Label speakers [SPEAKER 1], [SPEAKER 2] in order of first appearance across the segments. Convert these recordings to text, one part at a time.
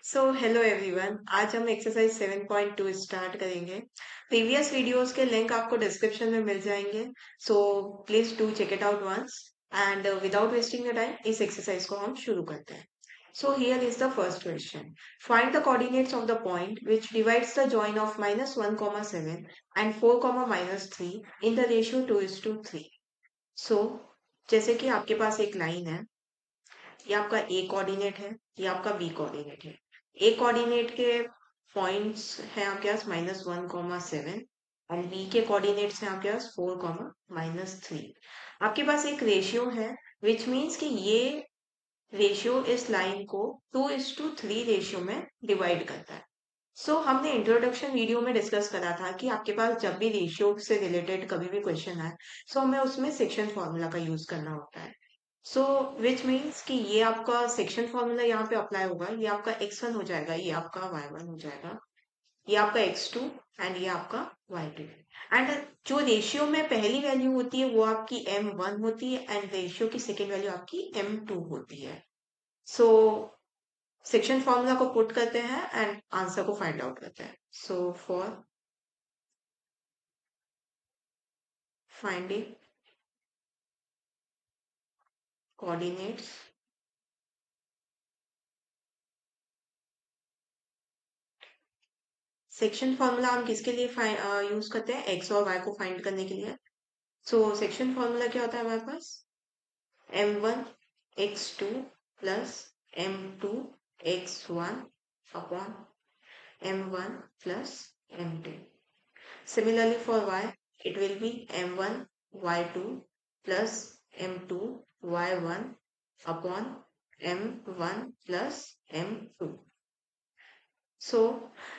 [SPEAKER 1] Hello everyone. आज हम exercise 7.2 start करेंगे। प्रीवियस वीडियोस के लिंक आपको डिस्क्रिप्शन में मिल जाएंगे। So please do check it out once and without wasting the time इस एक्सरसाइज को हम शुरू करते हैं। So here is the first question. Find the coordinates of the point which divides the join of -1, 7 and 4, -3 in the ratio 2:3। So जैसे कि आपके पास एक लाइन है, ये आपका ए कोऑर्डिनेट है, ये आपका बी कोऑर्डिनेट है। ए कोऑर्डिनेट के पॉइंट्स हैं आपके पास -1, 7 एंड बी के कोऑर्डिनेट्स हैं आपके पास 4, -3। आपके पास एक रेशियो है विच मीन्स कि ये रेशियो इस लाइन को 2:3 रेशियो में डिवाइड करता है। हमने इंट्रोडक्शन वीडियो में डिस्कस करा था कि आपके पास जब भी रेशियो से रिलेटेड कभी भी क्वेश्चन आए, हमें उसमें सेक्शन फॉर्मूला का यूज करना होता है। सो विच मीन्स कि ये आपका सेक्शन फॉर्मूला यहाँ पे अप्लाई होगा, ये आपका x1 हो जाएगा, ये आपका y1 हो जाएगा, ये आपका x2 एंड ये आपका y2। एंड जो रेशियो में पहली वैल्यू होती है वो आपकी m1 होती है एंड रेशियो की सेकेंड वैल्यू आपकी m2 होती है। सो सेक्शन फॉर्मूला को पुट करते हैं एंड आंसर को फाइंड आउट करते हैं। For finding coordinates, section formula हम किसके लिए यूज करते हैं? एक्स और वाई को फाइंड करने के लिए। सेक्शन फॉर्मूला क्या होता है हमारे पास? m1 x2 plus m2 x1 upon m1 plus m2। Similarly for y, it will be m1 y2 plus m2 y1 upon m1 plus m2।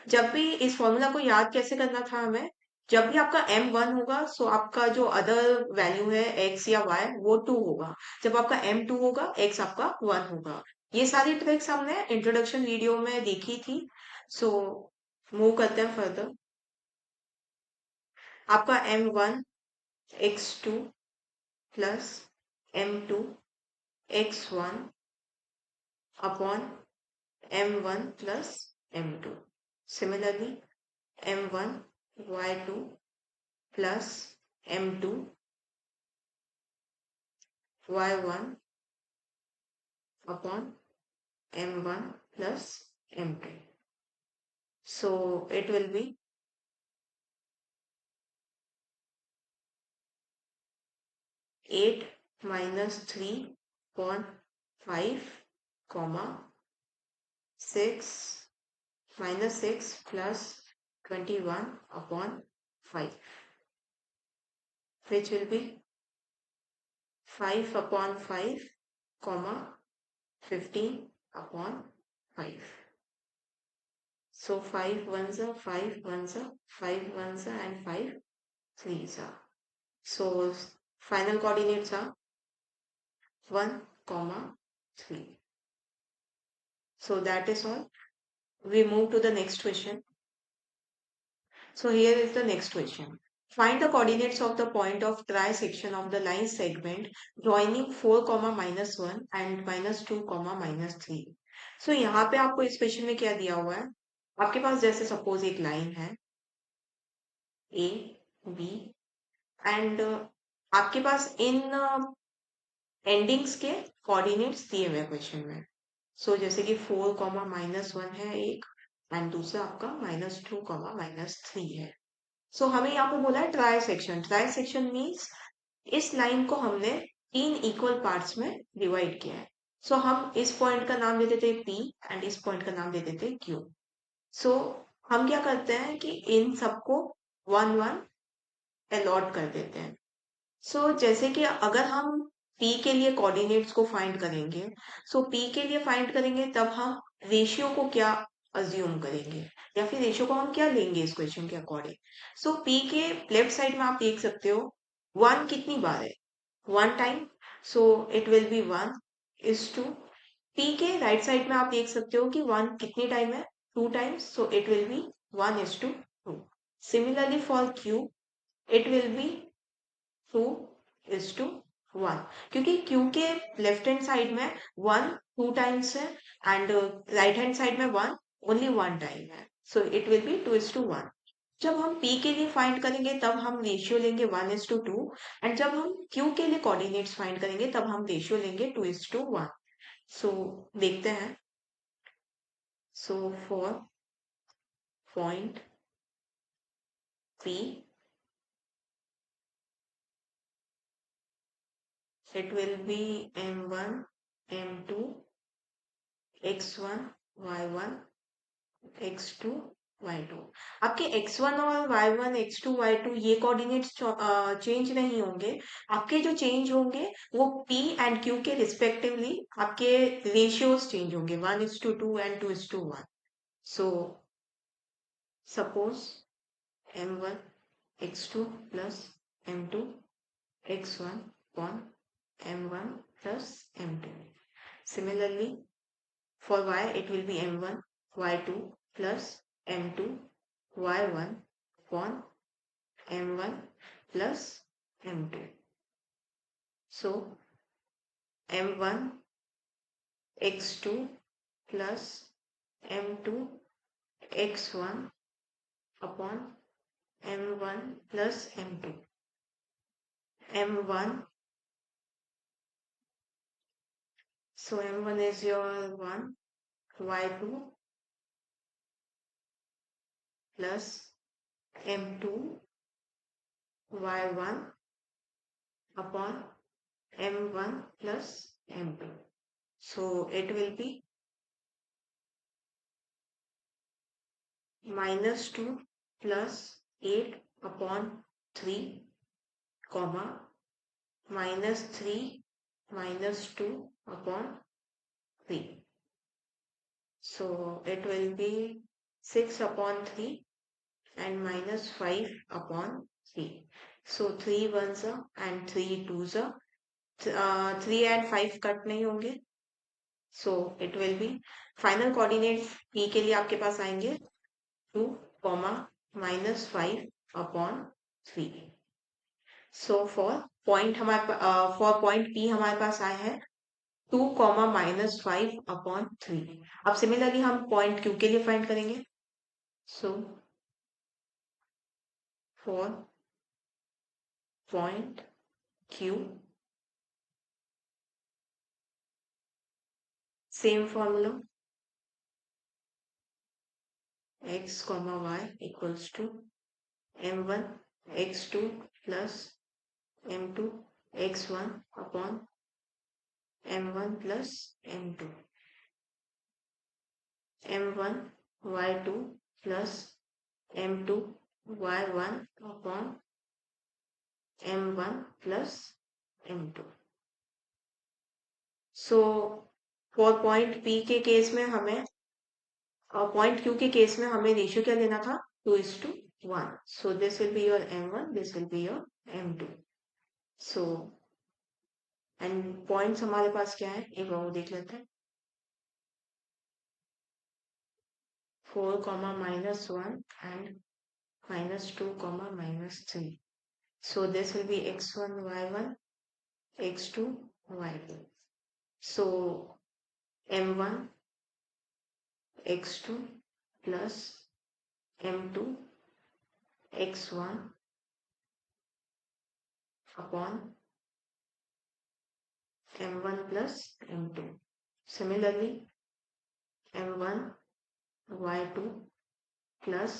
[SPEAKER 1] जब भी इस फॉर्मूला को याद कैसे करना था हमें, जब भी आपका m1 होगा आपका जो अदर वैल्यू है x या y वो 2 होगा। जब आपका m2 होगा x आपका 1 होगा। ये सारी ट्रिक्स हमने इंट्रोडक्शन वीडियो में देखी थी। सो मूव करते हैं फर्दर। आपका m1 x2 plus m2 x1 upon m1 plus m2। Similarly m1 y2 plus m2 y1 upon m1 plus m2। It will be 8 minus 3.5 comma 6 minus 6 plus 21 upon 5, which will be 5 upon 5 comma 15 upon 5। 5 ones are 5 ones are 5 ones are and 5 threes are. Final coordinates are 1, 3. That is all. We move to the next question. Here is the next question. Find the coordinates of the point of trisection of the line segment joining 4, -1 and -2, -3। यहाँ पे आपको इस question में क्या दिया हुआ है? आपके पास जैसे सपोज एक लाइन है ए बी एंड आपके पास इन एंडिंग्स के कोऑर्डिनेट्स दिए हुए क्वेश्चन में। जैसे कि 4, -1 है एक एंड दूसरा आपका -2, -3 है। हमें यहाँ पे बोला है try section. Try section means इस लाइन को हमने 3 इक्वल पार्ट्स में डिवाइड किया है। हम इस पॉइंट का नाम दे देते हैं P एंड इस पॉइंट का नाम दे देते हैं Q। हम क्या करते हैं कि इन सबको 1 1 अलॉट कर देते हैं। जैसे कि अगर हम P के लिए कोऑर्डिनेट्स को फाइंड करेंगे, P के लिए फाइंड करेंगे तब हम रेशियो को क्या अज्यूम करेंगे या फिर रेशियो को हम क्या लेंगे इस क्वेश्चन के अकॉर्डिंग। P के लेफ्ट साइड में आप देख सकते हो 1 कितनी बार है? 1 time. It will B 1:2। P के राइट साइड में आप देख सकते हो कि 1 कितनी टाइम है? 2 times. It will B 1:2। Similarly for Q, it will B 2:1, क्योंकि Q के लेफ्ट हैंड साइड में 1 टू टाइम्स है, एंड राइट हैंड साइड में वन, ओनली वन टाइम है, सो इट विल बी 2:1। जब हम P के लिए फाइंड करेंगे तब हम रेशियो लेंगे 1:2, एंड जब हम Q के लिए कोऑर्डिनेट्स फाइंड करेंगे तब हम रेशियो लेंगे 2:1। सो देखते हैं। So for point P, it will be M1, M2, X1, Y1, X2, Y2। आपके X1 और Y1, X2, Y2 ये कोऑर्डिनेट्स चेंज नहीं होंगे। आपके जो चेंज होंगे वो P एंड Q के रिस्पेक्टिवली आपके रेशियोज चेंज होंगे, 1:2 and 2:1। So suppose M1 X2 plus M2 X1 upon M1 plus M2। Similarly, for Y it will be M1 Y2 plus M2 Y1 upon M1 plus M2। So M1 X2 plus M2 X1 upon M1 plus M2। M1, so M1 is your 1, Y2 plus M2 Y1 upon M1 plus M2। So it will be -2 plus 8 upon 3, comma, -3 -2 upon 3। So it will be 6 upon 3 and -5 upon 3। So 3 ones are and 3 twos are, 3 and 5 cut नहीं होंगे। सो it will B final coordinate P के लिए आपके पास आएंगे 2, -5 upon 3। So for point for point P हमारे पास आया है 2, -5 upon 3। अब सिमिलरली हम पॉइंट Q के लिए फाइंड करेंगे। So for point Q, same formula, x, y equals to M1 X2 plus M2 X1 upon M1 plus M2। M1 Y2 plus M2 Y1 upon M1 plus M2। So for point P के case में हमें, point Q के case में हमें ratio क्या लेना था, 2:1। So this will be your M1, this will be your M2। So and points हमारे पास क्या है एक बार वो देख लेते हैं। 4, -1 and -2, -3। So this will be x1 y1, x2 y2। So m1 x2 plus m2 x1 upon m1 plus m2। Similarly, m1 y2 plus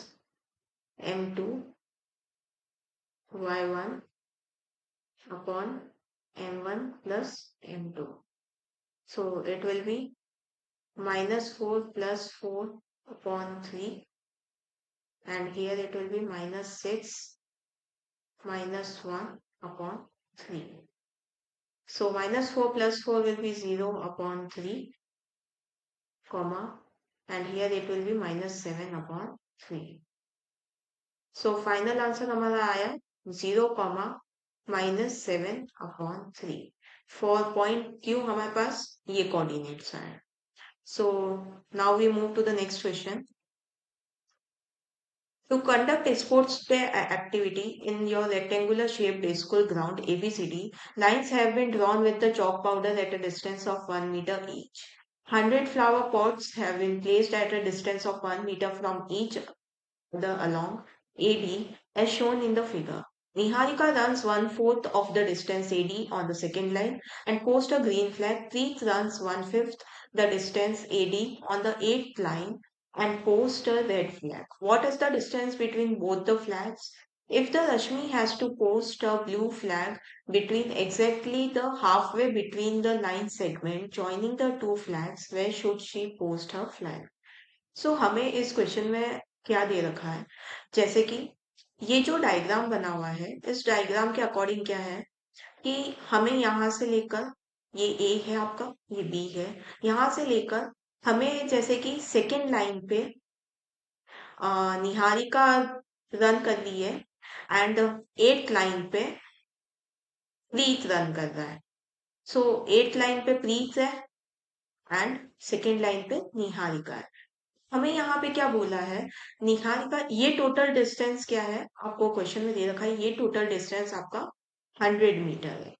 [SPEAKER 1] m2 y1 upon m1 plus m2। So it will be -4 plus 4 upon 3, and here it will be -6 -1 upon 3। So -4 plus 4 will be 0 upon 3, comma, and here it will be -7 upon 3। So final answer हमारा आया 0, -7 upon 3। For point Q हमारे पास ये coordinates आए। So now we move to the next question. To conduct a sports day activity in your rectangular shaped school ground ABCD, lines have been drawn with the chalk powder at a distance of 1 meter each. 100 flower pots have been placed at a distance of 1 meter from each other along AD as shown in the figure. Niharika runs one-fourth of the distance AD on the second line and posts a green flag. Preet runs one-fifth the distance AD on the eighth line and posts a red flag. What is the distance between both the flags? If the Rashmi has to post a blue flag between exactly the halfway between the line segment joining the two flags, where should she post her flag? सो हमें इस question में क्या दे रखा है, जैसे कि ये जो डायग्राम बना हुआ है, इस डायग्राम के अकॉर्डिंग क्या है कि हमें यहाँ से लेकर, ये ए है आपका, ये बी है, यहाँ से लेकर हमें जैसे कि सेकेंड लाइन पे निहारिका रन कर ली है एंड एट लाइन पे प्रीत रन कर रहा है. सो एट लाइन पे प्रीत है एंड सेकेंड लाइन पे निहारिका है. हमें यहाँ पे क्या बोला है, निहारिका, ये टोटल डिस्टेंस क्या है आपको क्वेश्चन में दे रखा है, ये टोटल डिस्टेंस आपका 100 मीटर है.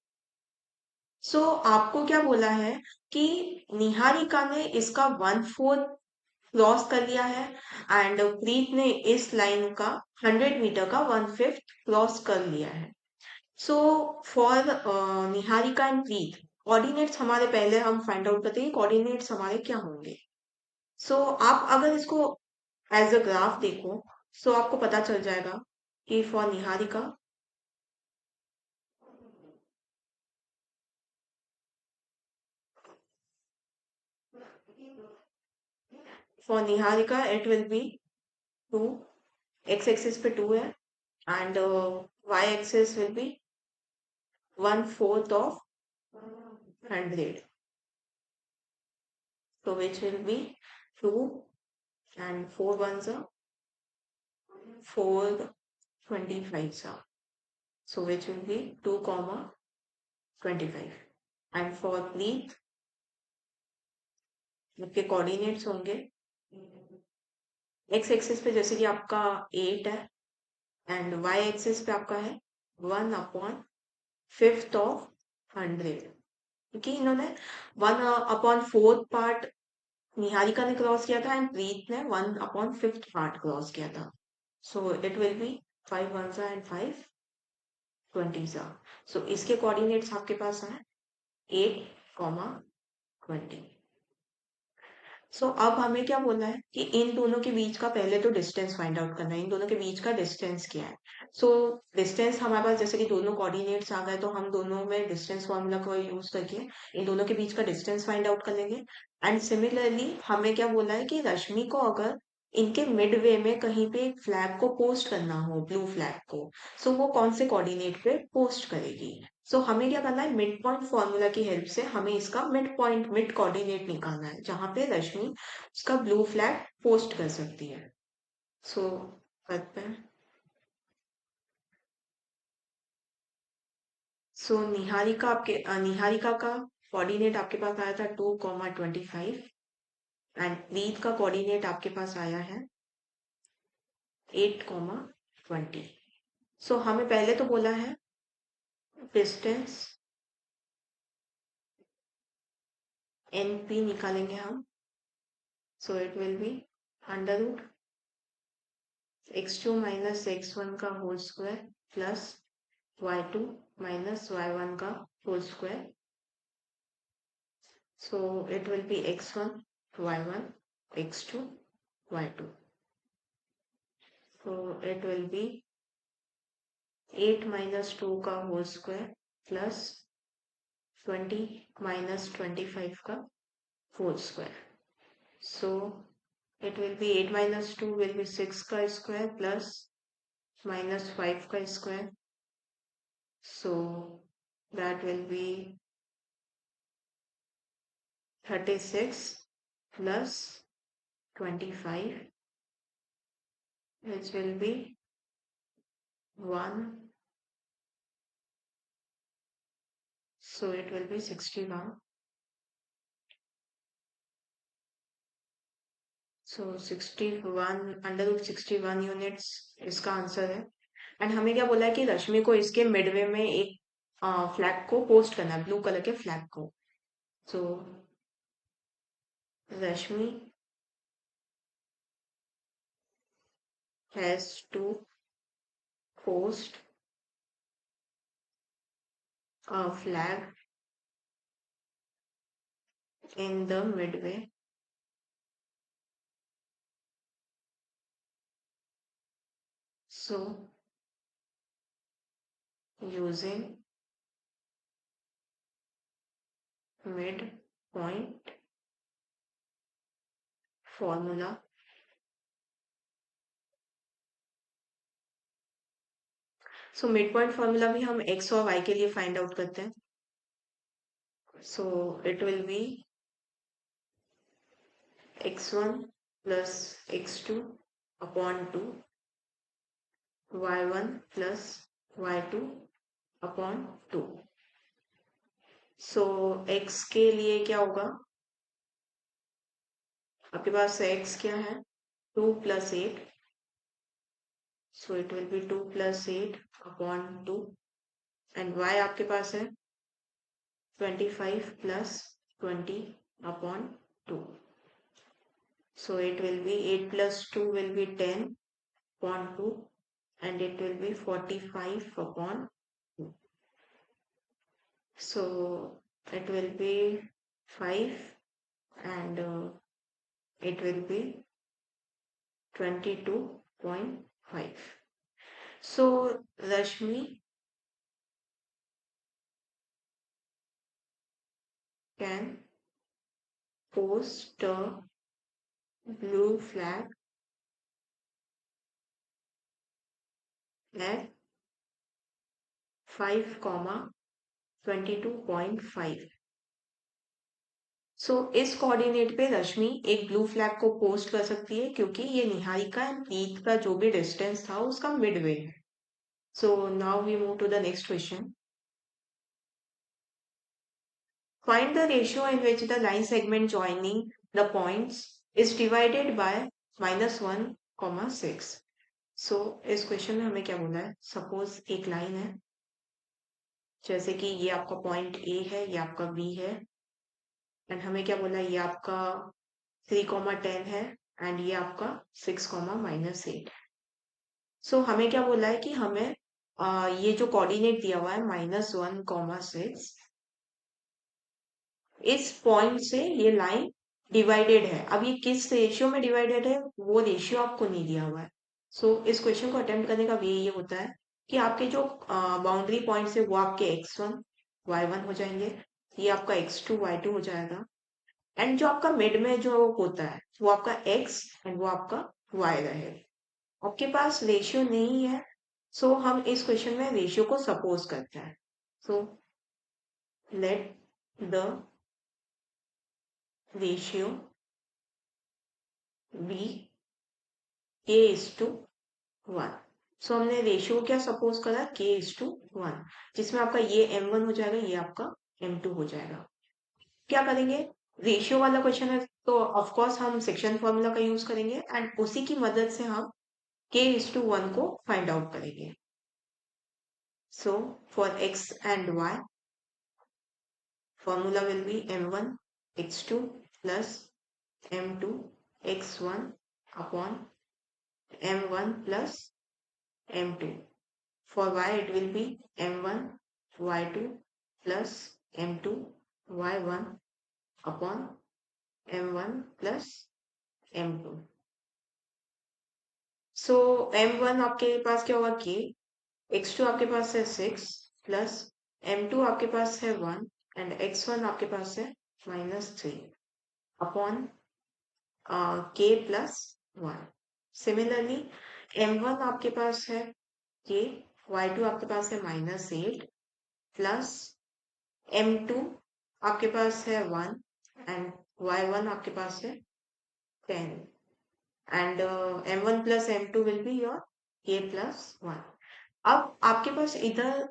[SPEAKER 1] सो आपको क्या बोला है कि निहारिका ने इसका 1/4 क्रॉस कर लिया है एंड प्रीत ने इस लाइन का 100 मीटर का 1/5 क्रॉस कर लिया है. So for Niharika and Preet, coordinates हमारे पहले हम फाइंड आउट करते हैं, कोऑर्डिनेट्स हमारे क्या होंगे. सो आप अगर इसको एज अ ग्राफ देखो, सो आपको पता चल जाएगा कि for Niharika it will be 2, x axis पे 2 है and y axis will be 1/4 of 100, so which will be 2 and 4 ones are 4 25s are, so which will be 2 comma 25. and for Preet आपके coordinates होंगे एक्स एक्सिस पे जैसे कि आपका 8 है and y axis पे आपका है 1/5 ऑफ 100, क्योंकि इन्होंने 1/4 पार्ट निहारिका ने क्रॉस किया था एंड प्रीत ने 1/5 पार्ट क्रॉस किया था. सो इट विल बी 5 1 एंड 5 20. सो इसके कोऑर्डिनेट्स आपके पास हैं 8, 20. सो अब हमें क्या बोलना है कि इन दोनों के बीच का पहले तो डिस्टेंस फाइंड आउट करना है, इन दोनों के बीच का डिस्टेंस क्या है. सो डिस्टेंस हमारे पास जैसे कि दोनों कोऑर्डिनेट्स आ गए, तो हम दोनों में डिस्टेंस फॉर्मूला को यूज करके इन दोनों के बीच का डिस्टेंस फाइंड आउट कर लेंगे. एंड सिमिलरली हमें क्या बोला है कि रश्मि को अगर इनके मिड वे में कहीं पे एक फ्लैग को पोस्ट करना हो, ब्लू फ्लैग को, सो वो कौन से कोऑर्डिनेट पे पोस्ट करेगी. सो हमें क्या करना है, मिड पॉइंट फॉर्मूला की हेल्प से हमें इसका मिड पॉइंट, मिड कोऑर्डिनेट निकालना है जहां पे रश्मि उसका ब्लू फ्लैग पोस्ट कर सकती है. सो करते हैं. सो निहारिका का कोऑर्डिनेट आपके पास आया था 2, 25 एंड प्रीत का कोऑर्डिनेट आपके पास आया है 8, 20. सो हमें पहले तो बोला है डिस्टेंस NP निकालेंगे हम. So it will be √ x2 minus x1 का whole square plus y2 minus y1 का whole square. So it will be x1, y1, x2, y2. So it will be 8 minus 2 का होल स्क्वायर प्लस 20 minus 25 का whole square. So it will be 8 minus 2 will be 6 का square plus minus 5 का square. So that will be 36 plus 25, which will be 1. So it will be 61. So 61 √61 units इसका answer है. And हमें क्या बोला है कि रश्मि को इसके मिडवे में एक फ्लैग को पोस्ट करना है, ब्लू कलर के फ्लैग को. सो Rashmi has to post a flag in the midway so using midpoint formula so mid point formula भी हम एक्स और वाई के लिए फाइंड आउट करते हैं सो it will B x1 plus x2 upon 2 y1 plus y2 upon 2 so x के लिए क्या होगा आपके पास x क्या है 2 plus 8 so it will be 2 plus 8 upon 2 and y आपके पास है 25 plus 20 upon 2 so it will be 8 plus 2 will be 10 upon 2 and it will be 45 upon 2 so it will be 5 and it will be 22.5 so Rashmi can post a blue flag at 5, 22.5 सो इस coordinate पे रश्मि एक blue flag को post कर सकती है क्योंकि ये Niharika and प्रीत का जो भी डिस्टेंस था उसका मिडवे है so now we move to the next question find the ratio in which the line segment joining the points is divided by -1, 6 so इस क्वेश्चन में हमें क्या बोला है सपोज एक लाइन है जैसे कि ये आपका पॉइंट ए है ये आपका बी है एंड हमें क्या बोला है ये आपका 3, 10 है एंड ये आपका 6, -8 सो हमें क्या बोला है कि हमें ये जो कोऑर्डिनेट दिया हुआ है -1, 6 इस पॉइंट से ये लाइन डिवाइडेड है अब ये किस रेशियो में डिवाइडेड है वो रेशियो आपको नहीं दिया हुआ है सो इस क्वेश्चन को अटेम्प्ट करने का वे ये होता है कि आपके जो बाउंड्री पॉइंट्स है वो आपके x1 y1 हो जाएंगे ये आपका x2 y2 हो जाएगा एंड जो आपका मिड में जो होता है वो आपका x एंड वो आपका y रहेगा आपके पास रेशियो नहीं है सो हम इस क्वेश्चन में रेशियो को सपोज करते हैं so let the ratio be k:1 so हमने रेशियो क्या सपोज करा k:1 जिसमें आपका ये m1 हो जाएगा ये आपका m2 हो जाएगा क्या करेंगे रेशियो वाला क्वेश्चन है तो ऑफ कोर्स हम सेक्शन फॉर्मूला का यूज करेंगे एंड उसी की मदद से हम k:1 को फाइंड आउट करेंगे so for x and y formula will be m1 x2 plus m2 x1 upon m1 plus m2 for y it will be m1 y2 plus m2 y1 upon m1 plus m2 so m1 आपके पास क्या होगा k x2 आपके पास है 6 plus m2 आपके पास है 1 and x1 आपके पास है -3 upon k plus 1 similarly m1 आपके पास है k y2 आपके पास है -8 प्लस m2 आपके पास है 1 एंड y1 आपके पास है 10 and m1 plus m2 will be your k plus 1 अब आपके पास इधर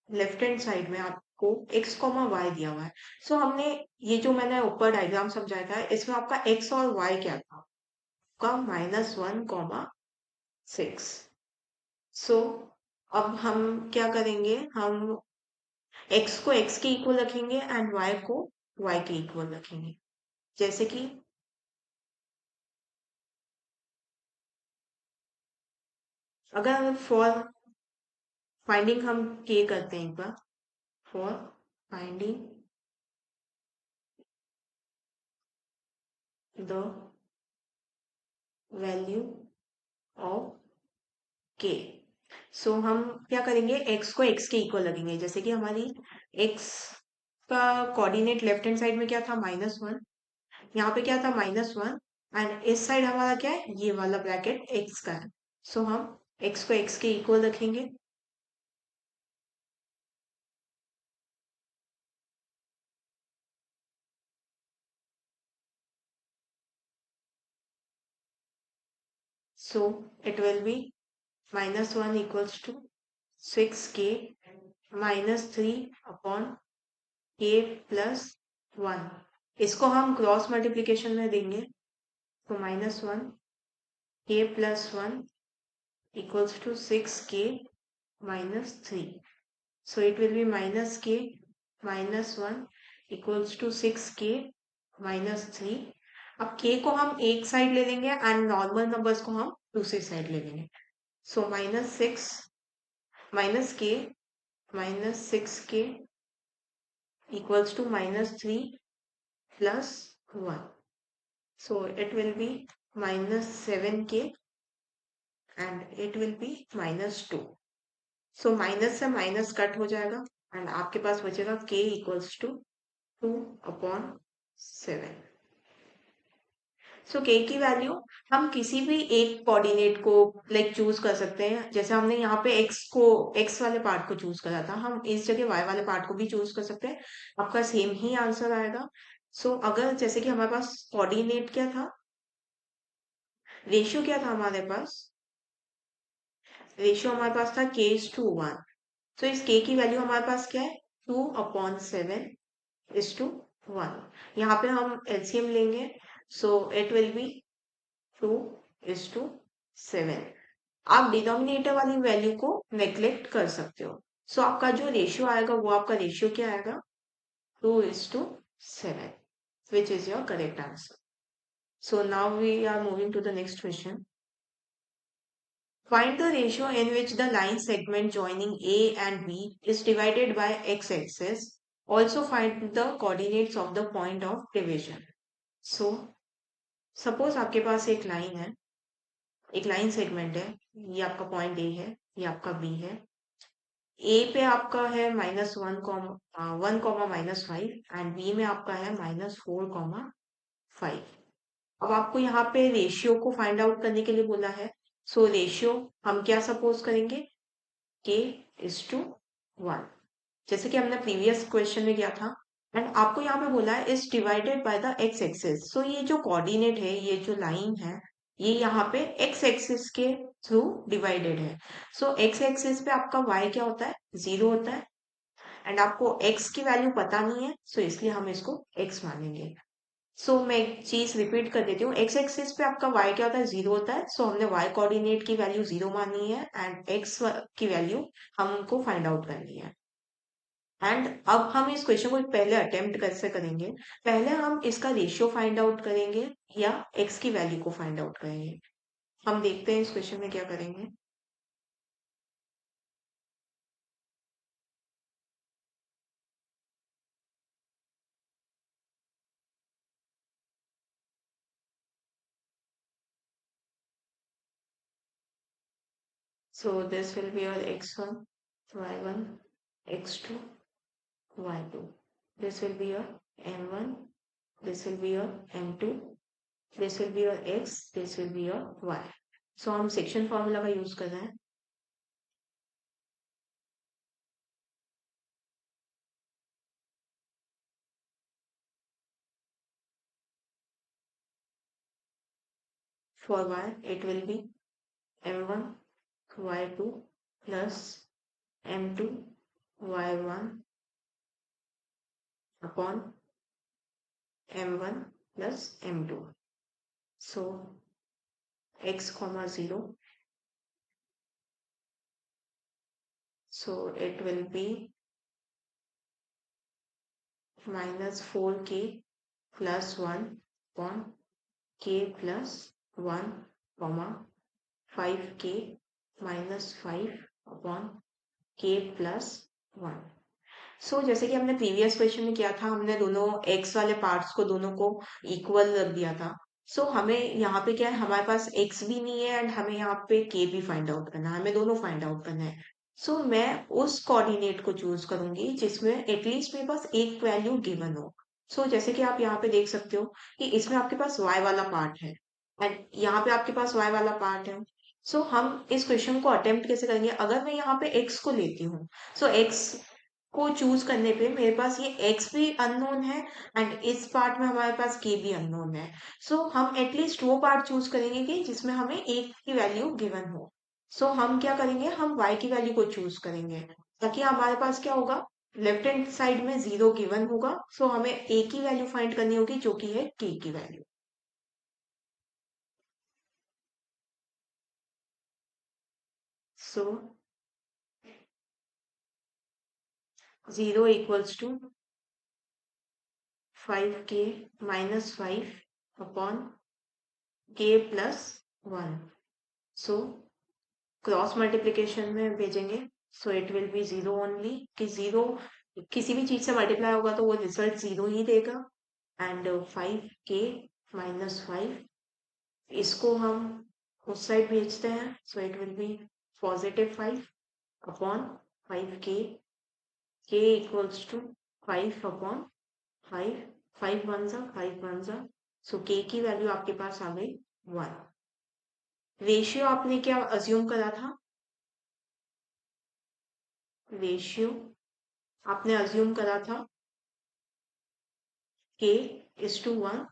[SPEAKER 1] लेफ्ट हैंड साइड में आपको x, y दिया हुआ है सो हमने ये जो मैंने ऊपर डायग्राम समझाया था इसमें आपका x और y क्या था का -1, 6 सो अब हम क्या करेंगे हम x को x के इक्वल रखेंगे एंड y को y के इक्वल रखेंगे जैसे कि अगर फॉर फाइंडिंग हम के करते हैं एक बार, for finding the value of k, so हम क्या करेंगे, x को x के इक्वल लगेंगे। जैसे कि हमारी x का कोऑर्डिनेट लेफ्ट हैंड साइड में क्या था, -1, यहाँ पे क्या था, -1, एंड इस साइड हमारा क्या है, ये वाला ब्रैकेट x का है। सो हम x को x के इक्वल रखेंगे। So it will be -1 equals to 6k -3 upon k plus 1। इसको हम क्रॉस मल्टीप्लीकेशन में देंगे, तो -1 k plus 1 equals to 6k minus 3. So it will be minus k minus 1 equals to 6k minus 3. अब k को हम एक साइड ले लेंगे एंड नॉर्मल नंबर्स को हम दूसरी साइड ले लेंगे। सो -6 -6k equals to -3 plus 1. So it will be -7k and it will be -2. So minus से माइनस कट हो जाएगा एंड आपके पास बचेगा k equals to 2/7। So k की वैल्यू हम किसी भी एक कोऑर्डिनेट को चूज कर सकते हैं। जैसे हमने यहाँ पे x वाले पार्ट को चूज करा था, हम इस जगह y वाले पार्ट को भी चूज कर सकते हैं, आपका सेम ही आंसर आएगा। सो अगर जैसे कि हमारे पास कोऑर्डिनेट क्या था, रेशियो क्या था हमारे पास, रेशियो हमारे पास था k:1। तो इस k की वैल्यू हमारे पास क्या है, 2/7 इज टू 1। यहाँ पे हम एलसीएम लेंगे, सो इट विल बी 2:7। आप डिनोमिनेटर वाली वैल्यू को नेग्लेक्ट कर सकते हो। सो आपका जो रेशियो आएगा वो आपका रेशियो क्या आएगा, 2:7, which is your correct answer. So now we are moving to the next question. Find the ratio in which the line segment joining A and B is divided by x-axis. Also find the coordinates of the point of division. So, suppose आपके पास एक line है, एक line segment है, ये आपका point A है, ये आपका बी है। ए पे आपका है -1, एंड बी में आपका है -4, 5। अब आपको यहाँ पे रेशियो को फाइंड आउट करने के लिए बोला है। सो रेशियो हम क्या सपोज करेंगे, k:1, जैसे कि हमने प्रीवियस क्वेश्चन में किया था। एंड आपको यहाँ पे बोला है is divided by the x axis. So ये जो कोऑर्डिनेट है, ये जो लाइन है, ये यहाँ पे एक्स एक्सिस के थ्रू डिवाइडेड है। सो एक्स एक्सिस पे आपका y क्या होता है, 0 होता है, एंड आपको x की वैल्यू पता नहीं है, सो इसलिए हम इसको x मानेंगे। सो मैं एक चीज रिपीट कर देती हूँ, एक्स एक्सिस पे आपका y क्या होता है, 0 होता है। सो हमने y कोऑर्डिनेट की वैल्यू 0 मानी है एंड x की वैल्यू हमको फाइंड आउट करनी है। एंड अब हम इस क्वेश्चन को पहले अटेम्प्ट कैसे करेंगे, पहले हम इसका रेशियो फाइंड आउट करेंगे या x की वैल्यू को फाइंड आउट करेंगे। हम देखते हैं इस क्वेश्चन में क्या करेंगे। So this will be your x1, y1, x2, y2। This will be your m1, this will be your m2, this will be your x, this will be your y। सो हम section formula का use कर रहे हैं। For y it will B m1 y2 plus m2 y1 upon m1 plus m2। So x comma 0, so it will be -4k plus 1 upon k plus 1 comma 5k -5/k+1। जैसे कि हमने previous question में किया था, हमने दोनों x वाले parts को दोनों को इक्वल रख दिया था। हमें यहाँ पे क्या है, हमारे पास x भी नहीं है एंड हमें यहाँ पे k भी फाइंड आउट करना है, हमें दोनों फाइंड आउट करना है। मैं उस कोऑर्डिनेट को चूज करूंगी जिसमें एटलीस्ट मेरे पास एक वैल्यू गिवन हो। जैसे कि आप यहाँ पे देख सकते हो कि इसमें आपके पास y वाला पार्ट है एंड यहाँ पे आपके पास y वाला पार्ट है। हम इस क्वेश्चन को अटेम्प्ट कैसे करेंगे, अगर मैं यहाँ पे x को लेती हूँ, x को चूज करने पे मेरे पास ये x भी अननोन है एंड इस पार्ट में हमारे पास k भी अननोन है। हम एटलीस्ट वो पार्ट चूज करेंगे कि जिसमें हमें एक की वैल्यू गिवन हो। हम क्या करेंगे, हम y की वैल्यू को चूज करेंगे ताकि हमारे पास क्या होगा, लेफ्ट हैंड साइड में 0 गिवन होगा। हमें a की वैल्यू फाइंड करनी होगी जो कि है k की value. So 0 equals to 5k-5 upon k+1। So cross multiplication में भेजेंगे, इट विल बी 0 ओनली, कि 0 किसी भी चीज से मल्टीप्लाई होगा तो वो रिजल्ट 0 ही देगा। एंड 5k-5 इसको हम उस साइड भेजते हैं, it will be +5 upon 5k, k equals to 5/5, 5 1 जा k की वैल्यू आपके पास आ गई 1। रेशियो आपने क्या अज्यूम करा था, रेशियो आपने अज्यूम करा था k/1,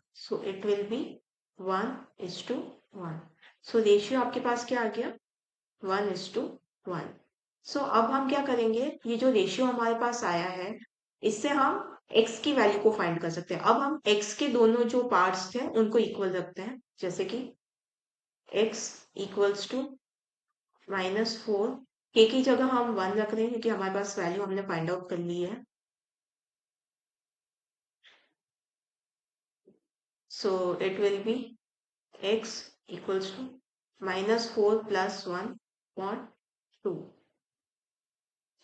[SPEAKER 1] it will B 1:1। Ratio आपके पास क्या आ गया, 1:1। अब हम क्या करेंगे, ये जो रेशियो हमारे पास आया है इससे हम x की वैल्यू को फाइंड कर सकते हैं। अब हम x के दोनों जो पार्ट्स थे उनको इक्वल रखते हैं, जैसे कि x इक्वल्स टू -4, k की जगह हम 1 रख रहे हैं क्योंकि हमारे पास वैल्यू हमने फाइंड आउट कर ली है। It will B x equals to -4 plus 1 upon 2,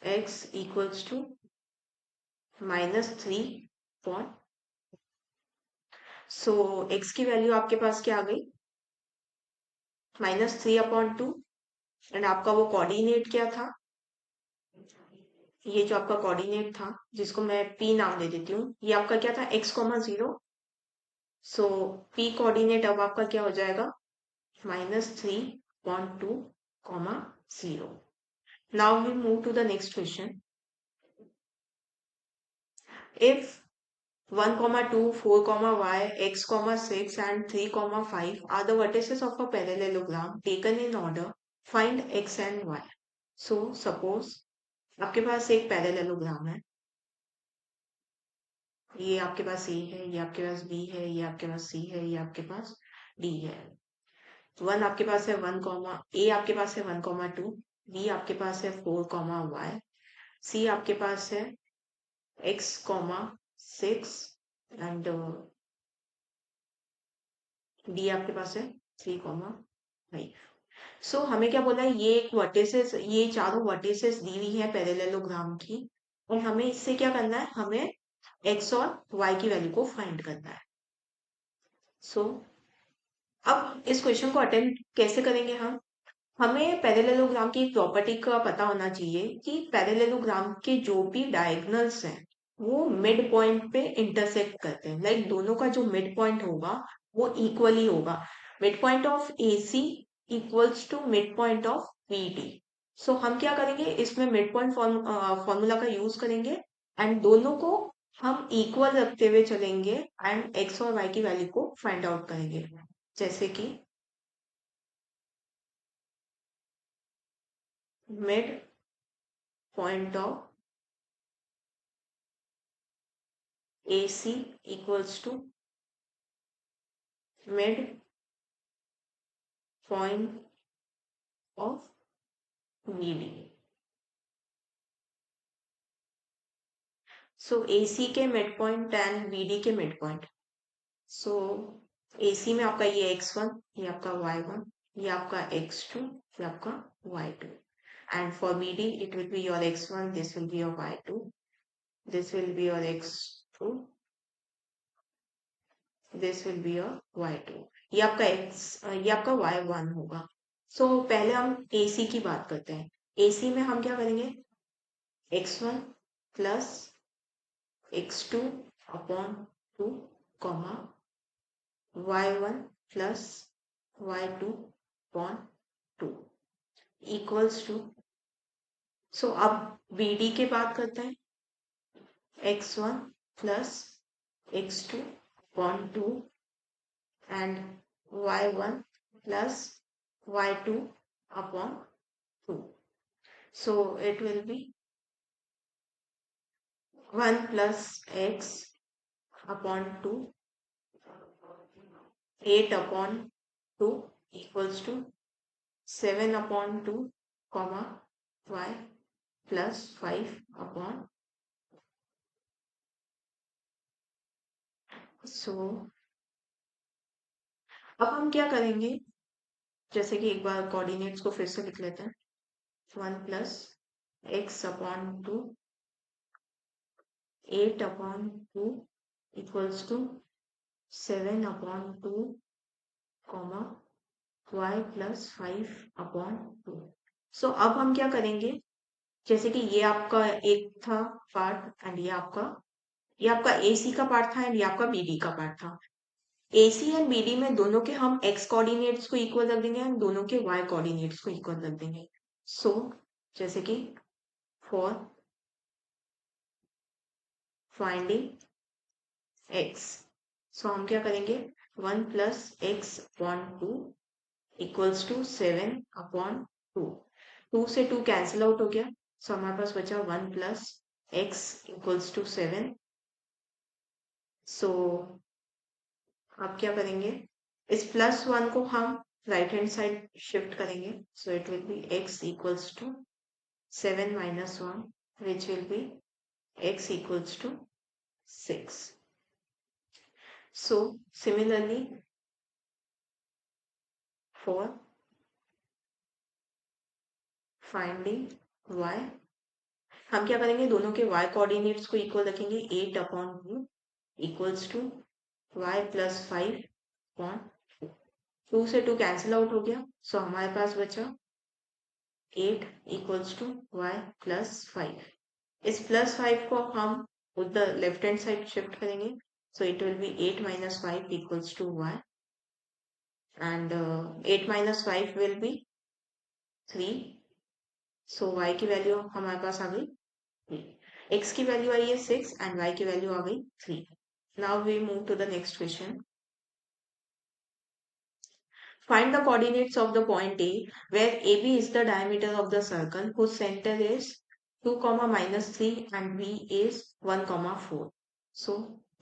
[SPEAKER 1] x equals to -3 upon, x की वैल्यू आपके पास क्या आ गई, -3/2। एंड आपका वो कोऑर्डिनेट क्या था, ये जो आपका कोऑर्डिनेट था जिसको मैं p नाम दे देती हूँ, ये आपका क्या था, x,0। p कोऑर्डिनेट अब आपका क्या हो जाएगा, -3/2, 0। Now we move to the next question. If 1,2, 4,y, x,6 and 3,5 are the vertices of a parallelogram taken in order, find x and y. Suppose आपके पास एक पैरेललोग्राम है, ये आपके पास A है, ये आपके पास B है, ये आपके पास C है, ये आपके पास D है। वन आपके पास है 1, A आपके पास है 1,2, B आपके पास है 4,y, C आपके पास है x,6 एंड D आपके पास है 3,5। हमें क्या बोला है, ये एक वर्टिसेस, ये चारों वर्टिसेस दी हुई है पैरेललोग्राम की और हमें इससे क्या करना है, हमें x और y की वैल्यू को फाइंड करना है। अब इस क्वेश्चन को अटेम्प्ट कैसे करेंगे हम, हमें पैरेललोग्राम की एक प्रॉपर्टी का पता होना चाहिए कि पैरेललोग्राम के जो भी डायगोनल्स हैं वो मिड पॉइंट पे इंटरसेक्ट करते हैं, लाइक दोनों का जो मिड पॉइंट होगा वो इक्वली होगा। Mid point of AC equals to mid point of BD। हम क्या करेंगे, इसमें मिड पॉइंट फॉर्मूला का यूज करेंगे एंड दोनों को हम इक्वल रखते हुए चलेंगे एंड x और y की वैल्यू को फाइंड आउट करेंगे, जैसे कि mid point of AC equals to mid point of BD। AC के मिड पॉइंट एंड BD के मिड पॉइंट। AC में आपका ये x1, ये आपका y1, ये आपका x2, ये आपका y2. And for BD, it will be your x1, this will be your y2, this will be your x2, this will be your y2. ये आपका ये आपका y1 होगा. So पहले हम AC की बात करते हैं. AC में हम क्या करेंगे? x1 plus x2 upon 2, comma y1 plus y2 upon 2 equals to. So अब BD की बात करते हैं. x1 plus x2 upon 2 and y1 plus y2 upon 2. So it will be 1 plus x upon 2, 8 upon 2 equals to 7 upon 2, comma y plus 5 upon. So अब हम क्या करेंगे? जैसे कि एक बार कोऑर्डिनेट्स को फिर से लिख लेते हैं. 1 plus x upon 2, 8 upon 2 equals to 7 upon 2, comma y plus 5 upon 2. So अब हम क्या करेंगे? जैसे कि ये आपका एक था पार्ट एंड ये आपका AC का पार्ट था एंड ये आपका BD का पार्ट था. AC एंड BD में दोनों के हम x कोऑर्डिनेट्स को इक्वल रख देंगे एंड दोनों के y कोऑर्डिनेट्स को इक्वल रख देंगे. सो जैसे कि फॉर फाइंडिंग x, सो हम क्या करेंगे? 1 plus x upon 2 equals to 7 upon 2. 2 से 2 कैंसिल आउट हो गया. सो हमारे पास बचा 1 plus x equals to 7. सो अब क्या करेंगे? इस प्लस 1 को हम राइट हैंड साइड शिफ्ट करेंगे. So it will B x equals to 7 minus 1, which will be x equals to 6. So similarly for finding y, हम क्या करेंगे? दोनों के y कोऑर्डिनेट्स को इक्वल रखेंगे. 8 upon 2 equals to y plus 5 upon 2 से 2 cancel out हो गया. सो हमारे पास बचा 8 इक्वल्स टू y प्लस 5. इस प्लस 5 को हम उधर लेफ्ट हैंड साइड शिफ्ट करेंगे. So it will B 8 minus 5 equals to y, and 8 minus 5 will be 3. So y की वैल्यू हमारे पास आ गई 3. x की वैल्यू आई है 6 एंड y की वैल्यू आ गई 3. Now we move to the next question. Find the coordinates of the point A where AB is the diameter of the circle whose center is 2, minus 3 and B is 1, 4. So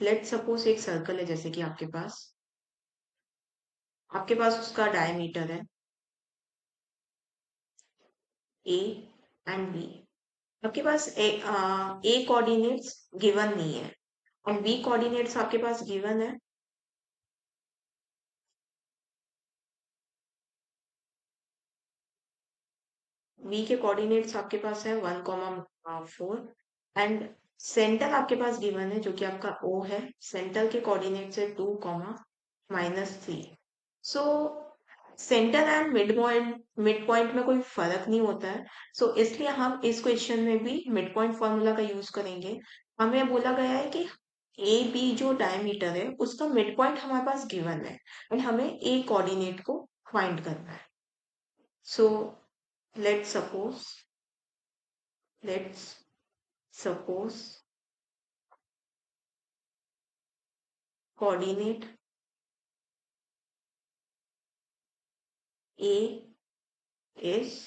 [SPEAKER 1] let's suppose एक circle है. जैसे कि आपके पास उसका diameter है A and B. आपके पास A coordinates given नहीं है और B कोऑर्डिनेट्स आपके पास गिवन है. V के कोऑर्डिनेट्स आपके पास है 1, 4 एंड सेंटर आपके पास गिवन है जो कि आपका O है. सेंटर के कोऑर्डिनेट्स है 2, minus 3. So centre and mid point में कोई फर्क नहीं होता है. सो इसलिए हम इस क्वेश्चन में भी मिड पॉइंट फॉर्मूला का यूज करेंगे. हमें बोला गया है कि ए बी जो डायमीटर है उसका मिड पॉइंट हमारे पास गिवन है एंड हमें ए कोऑर्डिनेट को फाइंड करना है. सो let's suppose let's suppose coordinate A is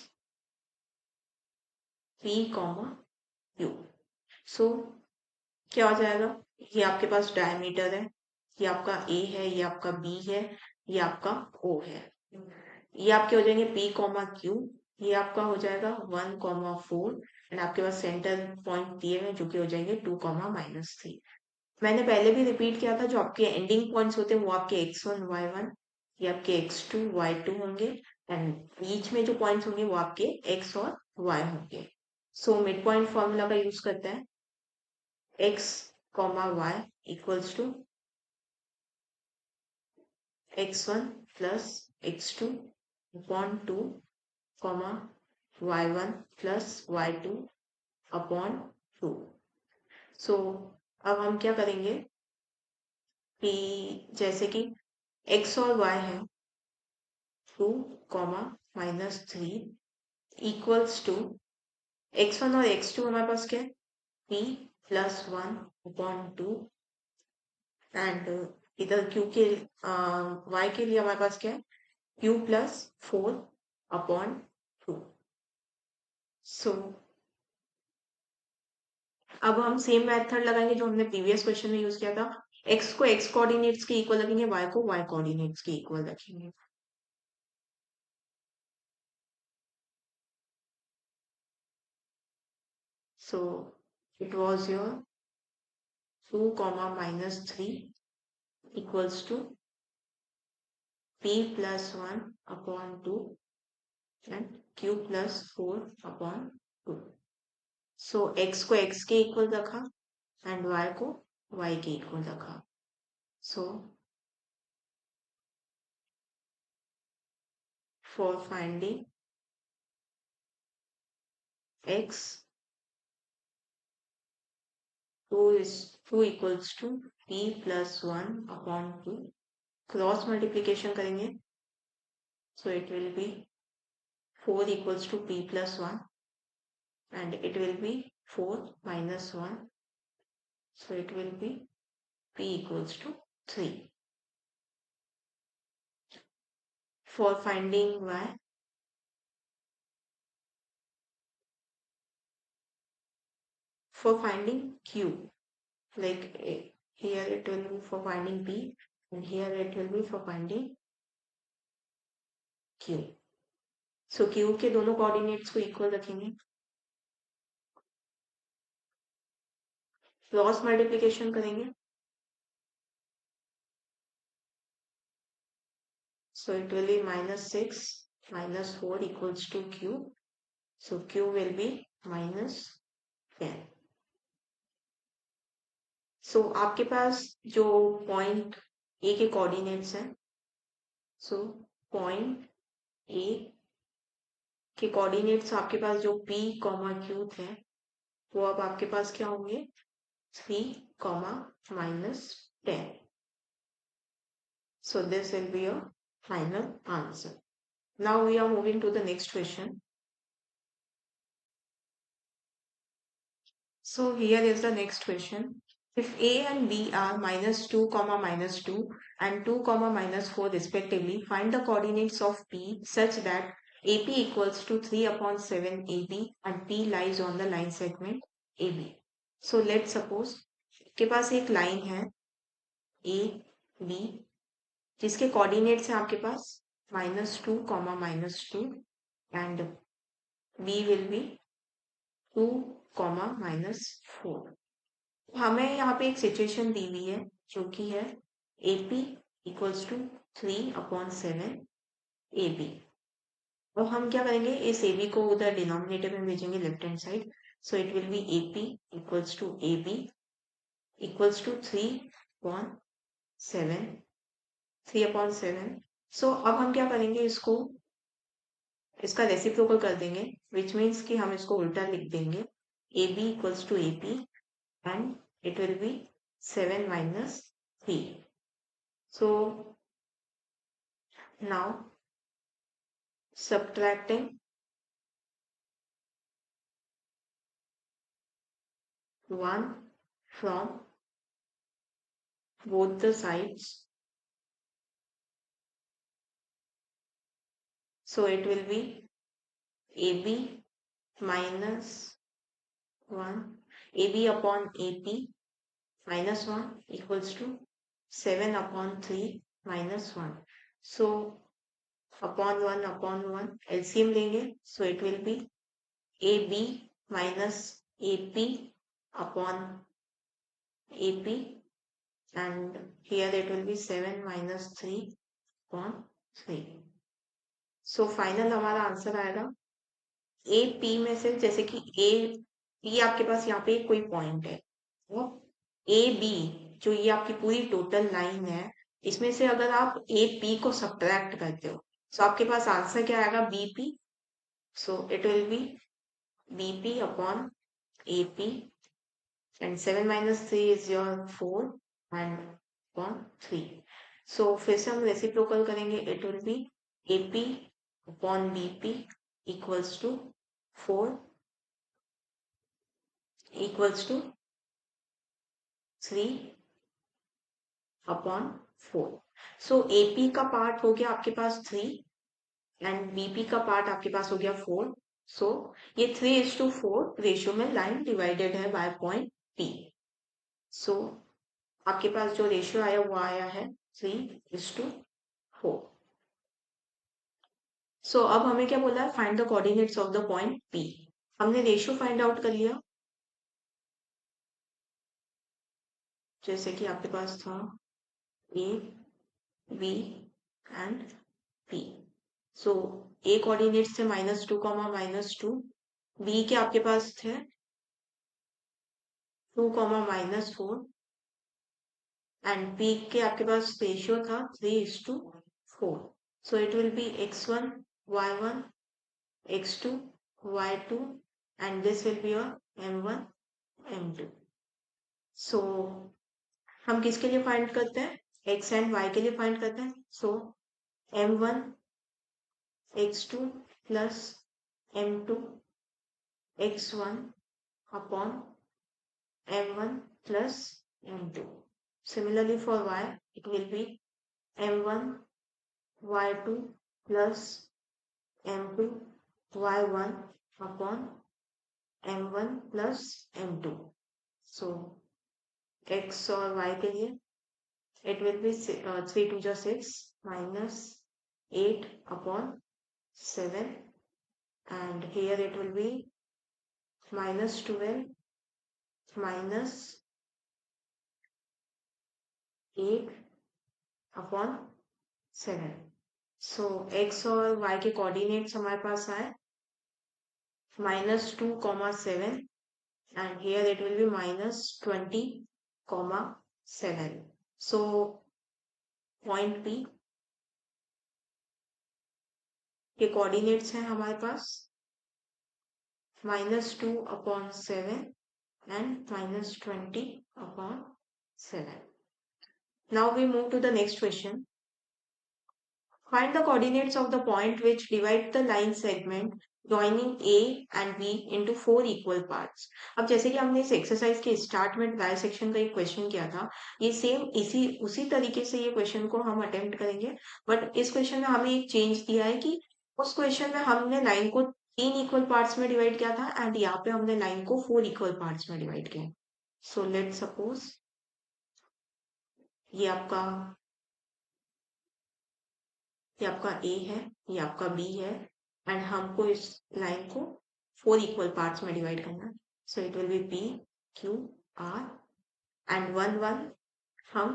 [SPEAKER 1] P, Q. सो क्या हो जाएगा? ये आपके पास डायमीटर है, ये आपका A है, ये आपका B है, ये आपका O है. ये आपके हो जाएंगे P, Q. ये आपका हो जाएगा 1, 4 एंड आपके पास सेंटर पॉइंट दिए हुए जो कि हो जाएंगे 2, माइनस 3. मैंने पहले भी रिपीट किया था जो आपके एंडिंग पॉइंट्स होते हैं वो आपके x1, y1 ये आपके x2 y2 होंगे एंड बीच में जो पॉइंट्स होंगे वो आपके x और y होंगे। सो मिड पॉइंट फॉर्मूला का यूज करते हैं, x comma y equals to x1 plus x2 upon 2 comma y1 plus y2 upon 2। So अब हम क्या करेंगे कि जैसे कि x और y है 2 कॉमा -3 इक्वल्स टू x1 और x2 हमारे पास क्या है p प्लस 1 अपॉन 2 एंड इधर q के y के लिए हमारे पास क्या है q प्लस 4 अपॉन 2। सो अब हम सेम मेथड लगाएंगे जो हमने प्रीवियस क्वेश्चन में यूज किया था, x को x कोऑर्डिनेट्स के इक्वल रखेंगे, y को y कोऑर्डिनेट्स के इक्वल रखेंगे। So it was your 2 comma -3 equals to p plus 1 upon 2 and q plus 4 upon 2। So x को x के इक्वल रखा एंड y को y के इक्वल रखा। So for finding x 2 equals to p plus 1 upon 2, cross multiplication करेंगे, so it will be 4 equals to p plus 1 and it will be 4 minus 1, so it will be p equals to 3। For finding y, for finding q, like here it will be for finding p and here it will be for finding q। So q के दोनों coordinates को equal रखेंगे, cross multiplication करेंगे, so it will be -6 -4 equals to q, so q will be -10। सो आपके पास जो point A के coordinates हैं, so point A के कोऑर्डिनेट्स आपके पास जो p कॉमा q थे वो अब आपके पास क्या होंगे 3 comma -10। So this will be your final answer. Now we are moving to the next question. So here is the next question. If a and b are -2 comma -2 and 2 comma -4 respectively, find the coordinates of p such that AP equals to 3 upon 7 AB and P lies on the line segment AB. So let's suppose के पास एक line है A B जिसके coordinates हैं आपके पास -2 comma -2 and B will be 2 comma -4। हमें यहाँ पे एक सिचुएशन दी हुई है जो कि है AP equals to 3 upon 7 AB। अब हम क्या करेंगे इस AB को उधर डिनोमिनेटर में भेजेंगे left hand side, so it will be AP equals to AB equals to 3 upon 7। सो अब हम क्या करेंगे इसका रेसिप्रोकल कर देंगे, विच मीन्स कि हम इसको उल्टा लिख देंगे AB equals to AP and it will be 7 minus 3। So now subtracting 1 from both the sides, so it will be AB minus 1 AB upon AP minus 1 equals to 7 upon 3 minus 1। So upon 1 LCM लेंगे, so it will be AB minus AP upon AP and here it will be 7 minus 3 upon 3। So final हमारा answer आएगा A P में से, जैसे कि A P आपके पास यहाँ पे कोई पॉइंट है, वो ए बी जो ये आपकी पूरी टोटल लाइन है, इसमें से अगर आप ए पी को सब्ट्रैक्ट करते हो तो आपके पास आंसर क्या आएगा, B P. So it will be B P upon A P, and 7 minus 3 is your 4 and upon 3. So फिर से हम रेसिप्रोकल करेंगे, it will be A P upon B P equals to 4 equals to 3 upon 4। So AP का part हो गया आपके पास 3 and BP का पार्ट आपके पास हो गया 4। सो ये 3:4 रेशियो में लाइन डिवाइडेड है बाय पॉइंट पी। सो आपके पास जो रेशियो आया वो आया है 3:4। सो अब हमें क्या बोला है, find the coordinates of the point P. हमने रेशियो फाइंड आउट कर लिया, जैसे कि आपके पास था A B and P. So A coordinates थे -2, -2। बी के आपके पास थे 2, -4 एंड पी के आपके पास रेशियो था 3:4। सो it will B x1 y1 x2 y2 and this will be your m1 m2। सो हम किसके लिए फाइंड करते हैं, x एंड y के लिए फाइंड करते हैं। सो m1 x2 plus m2 x1 upon m1 plus m2। Similarly for y, it will be m1 y2 plus m2 y1 upon m1 plus m2। So x और y के लिए it will be 3 2 जा 6 minus 8 upon 7, and here it will be -12 minus 8 upon 7। So x और y के coordinates हमारे पास आए -2, 7 and here it will be -20, 7। So point P के coordinates हैं हमारे पास -2 upon 7 and -20 upon 7। Now we move to the next question. Find the coordinates of the point which divide the line segment joining A and B into 4 equal parts। अब जैसे कि हमने इस exercise के start में dissection का एक question किया था, ये सेम इसी उसी तरीके से ये क्वेश्चन को हम अटेम्प्ट करेंगे। बट इस क्वेश्चन में हमें एक चेंज दिया है कि उस क्वेश्चन में हमने लाइन को 3 इक्वल पार्ट्स में डिवाइड किया था एंड यहाँ पे हमने लाइन को 4 इक्वल पार्ट्स में डिवाइड किया। सो लेट सपोज ये आपका ये आपका ए है, ये आपका बी है, एंड हमको इस लाइन को 4 इक्वल पार्ट्स में डिवाइड करना है। सो it will B P Q R and 1 1 हम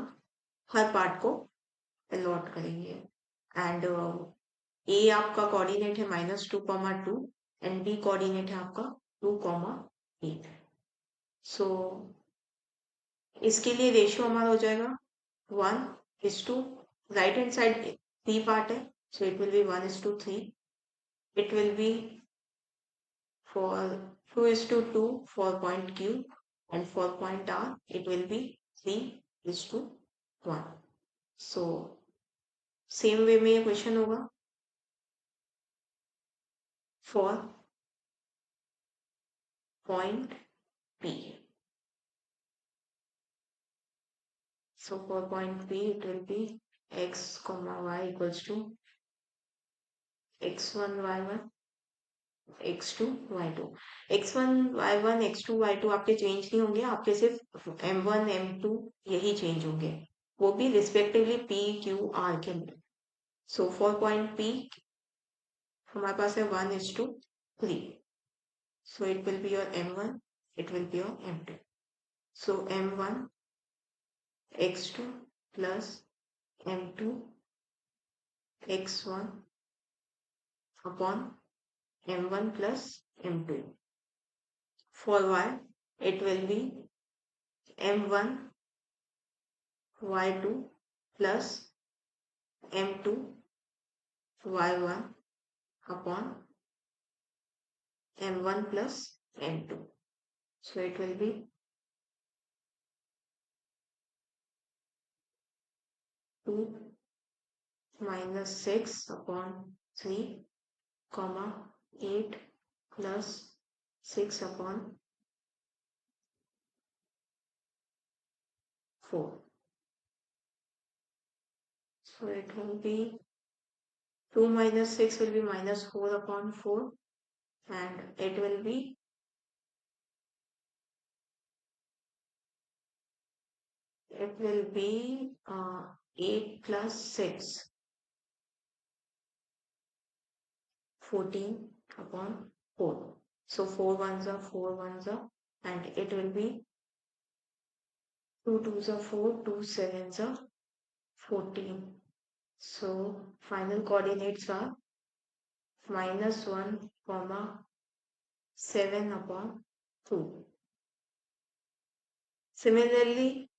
[SPEAKER 1] हर पार्ट को अलॉट करेंगे। एंड ए आपका कोऑर्डिनेट है -2, 2 एंड बी कोऑर्डिनेट है आपका 2, 8। सो इसके लिए रेशियो हमारा हो जाएगा 1:2। राइट हैंड साइड 3 पार्ट है, so it will be 1:3। It will be for 2:2 for point Q, and for point R it will be 3:1। So same way में ये क्वेश्चन होगा for point P। So for point P it will be x, y equals to x1 y1 x2 y2। x1 y1 x2 y2 आपके change नहीं होंगे, आपके सिर्फ m1 m2 यही change होंगे, वो भी रिस्पेक्टिवली p q r के लिए। सो फॉर पॉइंट p हमारे पास है 1:3। सो it will be your m1, it will be your m2। So m1 x2 plus m2 x1 upon m1 plus m2. For y, it will be m1 y2 plus m2 y1 upon m1 plus m2. So it will be 2 minus 6 upon 3, comma 8 plus 6 upon 4. So it will be 2 minus 6 will be minus 4 upon 4, and it will be 8 plus 6, 14 upon 4. So 4 ones are 4 ones are, and it will be 2 twos are 4, 2 sevens are 14. So final coordinates are minus 1 comma 7 upon 2. Similarly,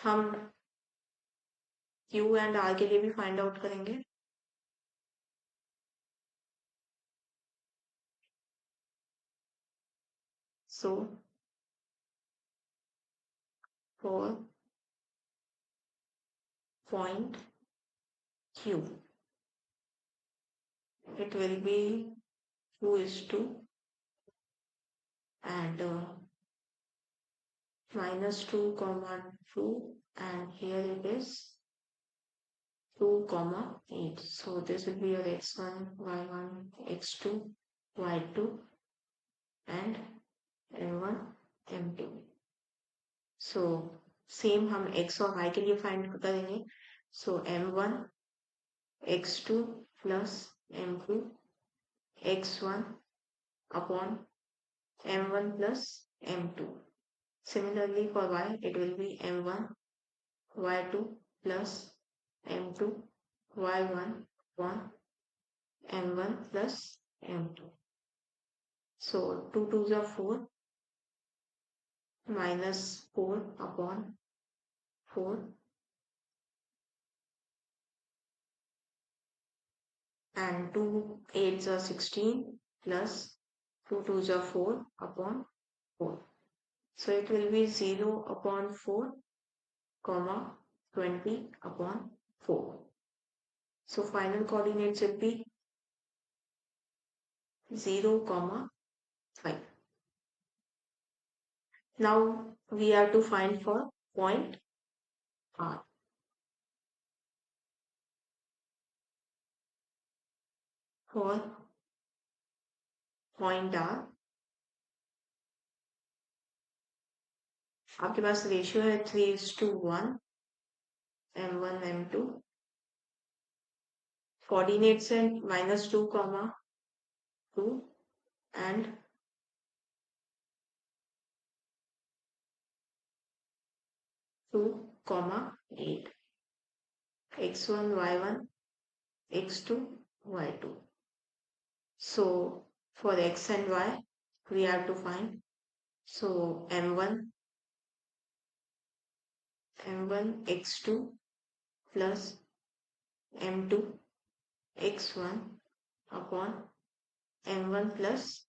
[SPEAKER 1] हम Q and R के लिए भी find out करेंगे. So for point Q, it will be Q is 2 and minus 2 comma 2, and here it is 2 comma 8. So this will be your x1 y1 x2 y2 and m1 m2. So same हम x और y के लिए find करेंगे. So m1 x2 plus m2 x1 upon m1 plus m2. Similarly for y, it will be m1 y2 plus m2 y1 upon m1 plus m2. So 2 twos are 4, minus 4 upon 4, and 2 eights are 16 plus 2 twos are 4 upon 4. So it will be 0 upon 4, comma 20 upon 4. So final coordinates will be 0, comma 5. Now we have to find for point R. For point R, आपके पास ratio है 3:1 m1 m2. Coordinates है -2, 2 and 2, 8. x1 y1 x2 y2. So for x and y we have to find. So m1 x2 plus m2 x1 upon m1 plus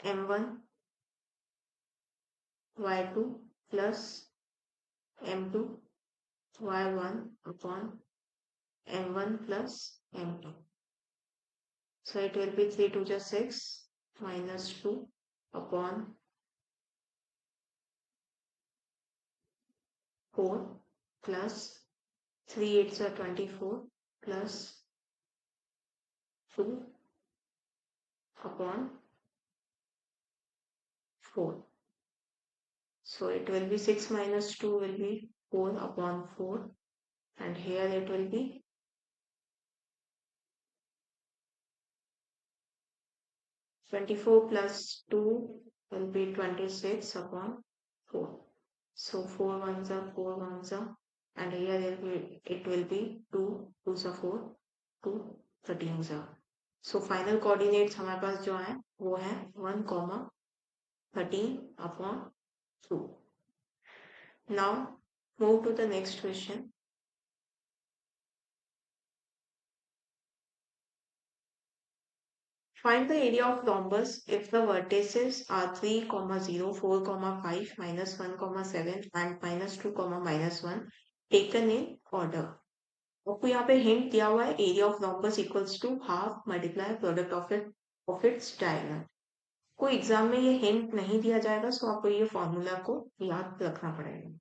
[SPEAKER 1] m1 y2 plus m2 y1 upon m1 plus m2. So it will be 3 to 6 minus 2 upon 4 plus 3 8s are 24 plus 2 upon 4. So it will be 6 minus 2 will be 4 upon 4, and here it will be 24 plus 2 will be 26 upon 4. So 4 ones are 4 ones are and here it will be 2, 2 सा 4, 2, 13 सा. So final coordinates हमारे पास जो है वो है 1, 13 upon 2. Now move to the next question. Find the area of rhombus if the vertices are 3, 0, 4, 5, -1, 7 and -2, -1 taken in order. आपको यहाँ पे हिंट दिया हुआ है area of rhombus equals to half multiply product of its diagonal. कोई exam में ये hint नहीं दिया जाएगा, सो आपको ये फॉर्मूला को याद रखना पड़ेगा.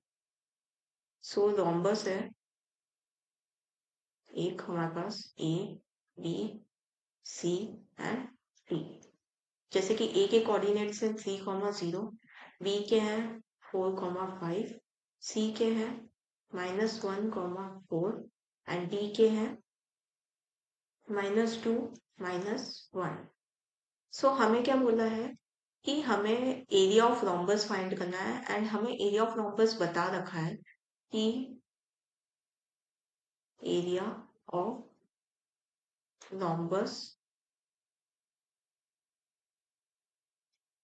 [SPEAKER 1] सो रॉम्बस है एक हमारे पास A B C and D. जैसे कि ए के कोऑर्डिनेट्स हैं 3, 0, बी के हैं 4, 5, सी के हैं -1, 4 एंड डी के हैं -2, -1. सो हमें क्या बोला है कि हमें एरिया ऑफ रॉम्बस फाइंड करना है एंड हमें एरिया ऑफ रॉम्बस बता रखा है कि एरिया ऑफ रॉम्बस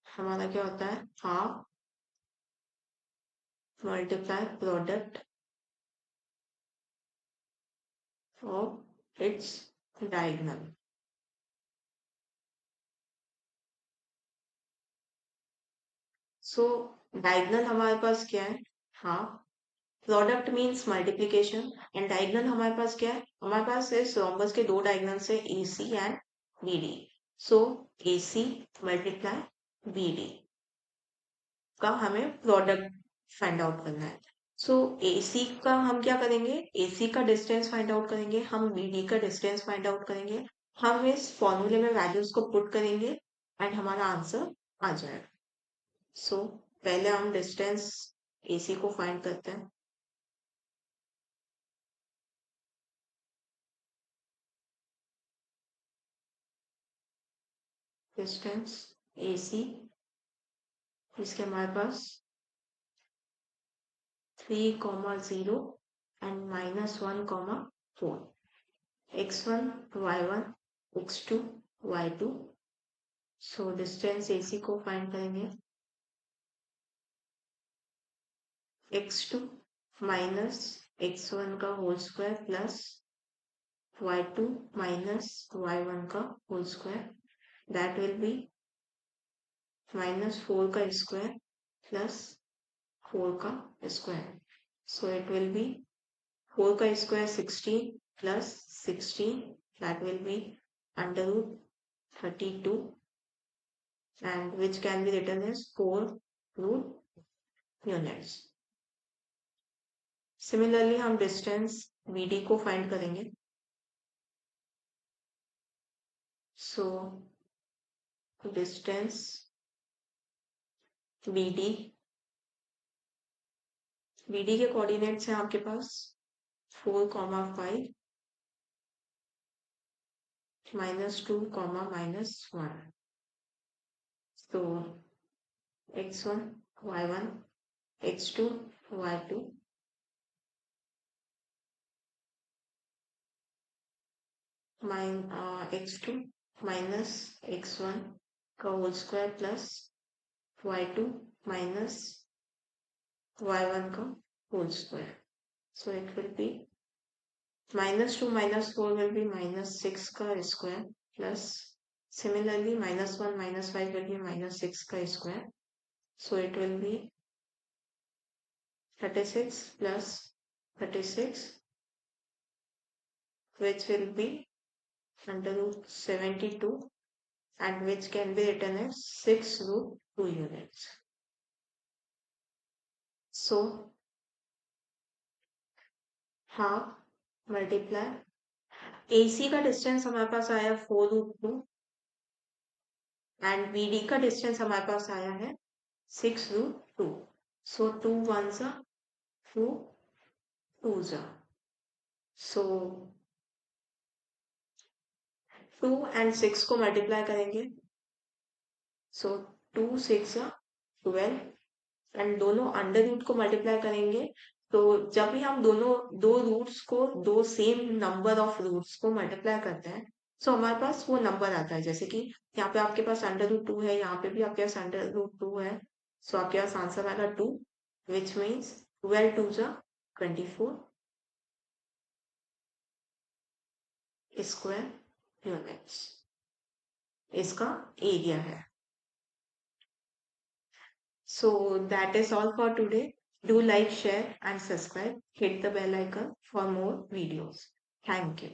[SPEAKER 1] हमारा क्या होता है half multiply product of its diagonal. So diagonal हमारे पास क्या है half. Product means multiplication and diagonal हमारे पास क्या है हमारे पास इस रोम्बस के दो डायगोनल्स है AC and BD. So AC multiply BD का हमें प्रोडक्ट फाइंड आउट करना है. सो AC का हम क्या करेंगे AC का डिस्टेंस फाइंड आउट करेंगे, हम BD का डिस्टेंस फाइंड आउट करेंगे, हम इस फॉर्मूले में वैल्यूज को पुट करेंगे एंड हमारा आंसर आ जाएगा. सो पहले हम डिस्टेंस AC को फाइंड करते हैं. डिस्टेंस AC इसके हमारे पास 3, 0 and -1, 4, x1, y1, x2, y2. So distance AC को फाइंड करेंगे x2 माइनस x1 का whole square plus y2 minus y1 का whole square. That will be -4 का स्क्वायर प्लस 4 का square. So it will be 4 का square 16 plus 16 that will be under root 32 and which can be written as 4 root units. Similarly हम distance BD को find करेंगे. So distance BD के coordinates हैं आपके पास 4, 5, -2, -1. So x1, y1, x2, y2 x2 minus x1 का whole square plus y2 minus y1 का whole square. So it will be -2 -4 will be -6 का square plus similarly -1 -5 will be -6 का square. So it will be 36 plus 36 which will be under root 72 and which can be written as 6 root 2 units. So half multiply AC का distance हमारे पास आया 4 root 2 and BD का distance हमारे पास आया है 6 root 2. सो 2 1 सा 2 2 सा. सो 2 एंड 6 को मल्टीप्लाई करेंगे. सो 2 6 12 एंड दोनों अंडर रूट को मल्टीप्लाई करेंगे तो जब भी हम दोनों दो रूट्स को दो सेम नंबर ऑफ रूट्स को मल्टीप्लाई करते हैं, सो हमारे पास वो नंबर आता है। जैसे कि यहाँ पे आपके पास अंडर रूट 2 है, यहाँ पे भी आपके पास अंडर रूट 2 है। सो आपके पास आंसर आएगा 2, विच मीन्स 12 2 जा 24 स्क्वायर यूनिट्स इसका एरिया है। So that is all for today. Do like, share, and subscribe. Hit the bell icon for more videos. Thank you.